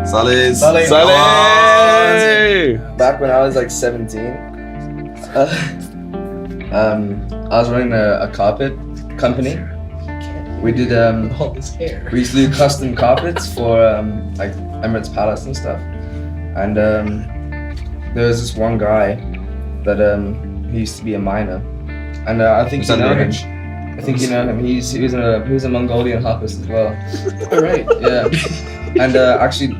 Saleh. Saleh! Back when I was like 17, I was running a carpet company. We did All this hair. we used to do custom carpets for like Emirates Palace and stuff. And there was this one guy that he used to be a miner, and I think you know him. I think you know him. He was a Mongolian harpist as well. Alright. Yeah, and actually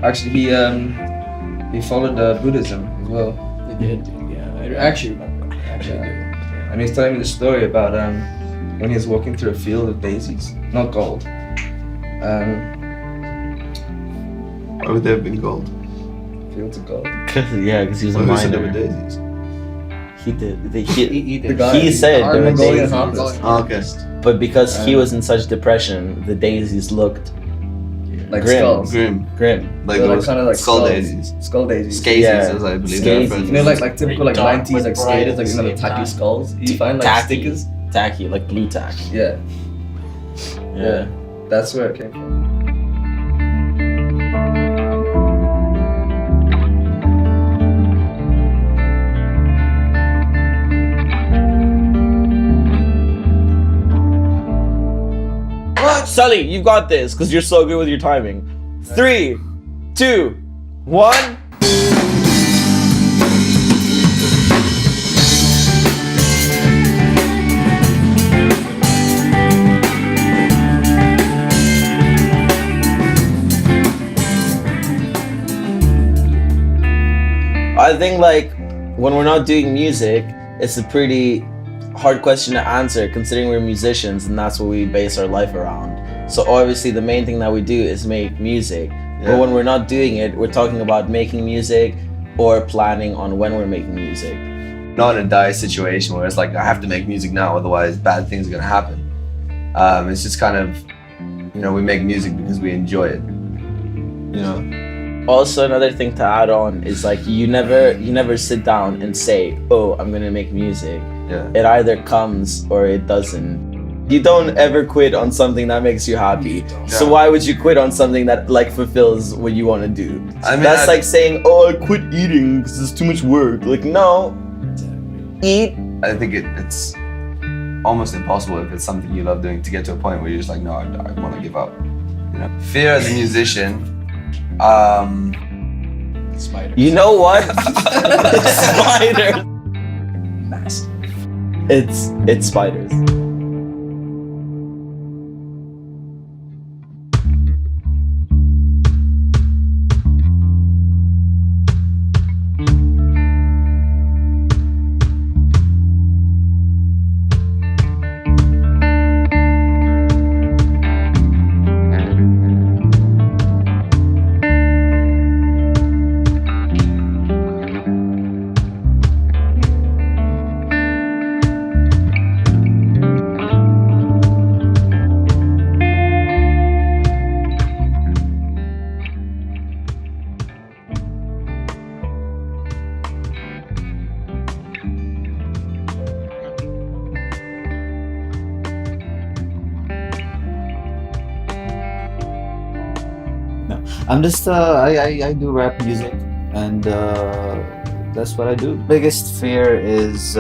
he followed Buddhism as well. They did, yeah. I actually remember. Actually, I do. And he's telling me the story about when he was walking through a field of daisies, not gold. Why would they have been gold? Fields of gold. Yeah, because he was a Who said they were miner. daisies? He did. He The did. guy, He said our they were Mongolian daisies. harpist. Oh, okay. But because he Um, was in such depression, the daisies looked Like Grim. skulls. Grim. grim. Like They're those kind of like skull skulls. daisies. Skull daisies. Skazies, Yeah. as I believe Skazies. they're You friends. know, like typical like Dark 90s like with bright skaters, like you know the at the tacky same skulls. You find like Tacky. stickers. Tacky, like blue tack. Yeah, Yeah. that's where it came from. Sully, you've got this because you're so good with your timing. 3, 2, 1. I think like when we're not doing music, it's a pretty hard question to answer considering we're musicians and that's what we base our life around. So obviously the main thing that we do is make music. But when we're not doing it, we're talking about making music or planning on when we're making music. Not in a dire situation where it's like I have to make music now, otherwise bad things are gonna happen. It's just kind of, we make music because we enjoy it. Also another thing to add on is like you never sit down and say, oh, I'm gonna make music. Yeah. It either comes or it doesn't. You don't ever quit on something that makes you happy. So why would you quit on something that like fulfills what you want to do? I mean, That's like saying, oh, I quit eating because it's too much work. Like, no, eat. I think it's almost impossible if it's something you love doing to get to a point where you're just like, no, I want to give up. Fear as a musician. Spiders. You know what? Spiders. Massive. It's spiders. I'm just I do rap music, and that's what I do. Biggest fear is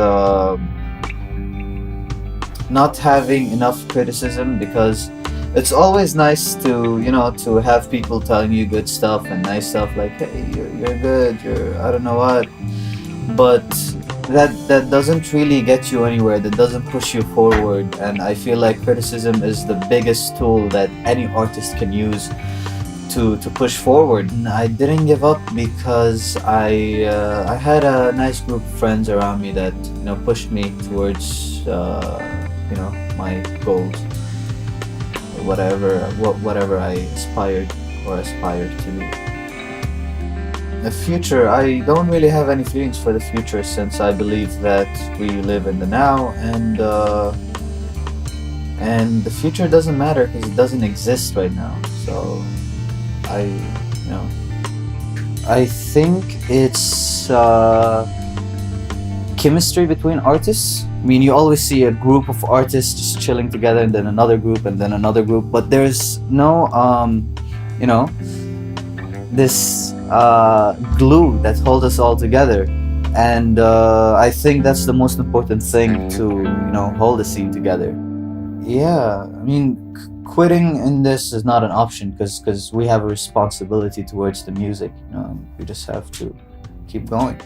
not having enough criticism, because it's always nice to to have people telling you good stuff and nice stuff like, hey, you're good, you're I don't know what, but that doesn't really get you anywhere. That doesn't push you forward. And I feel like criticism is the biggest tool that any artist can use to push forward. And I didn't give up because I had a nice group of friends around me that pushed me towards my goals, whatever I aspire to do. The future, I don't really have any feelings for the future, since I believe that we live in the now, and the future doesn't matter because it doesn't exist right now. So I think it's chemistry between artists. I mean, you always see a group of artists just chilling together, and then another group, and then another group, but there's no this glue that holds us all together. And I think that's the most important thing to hold the scene together. Yeah, I mean, quitting in this is not an option because we have a responsibility towards the music. We just have to keep going.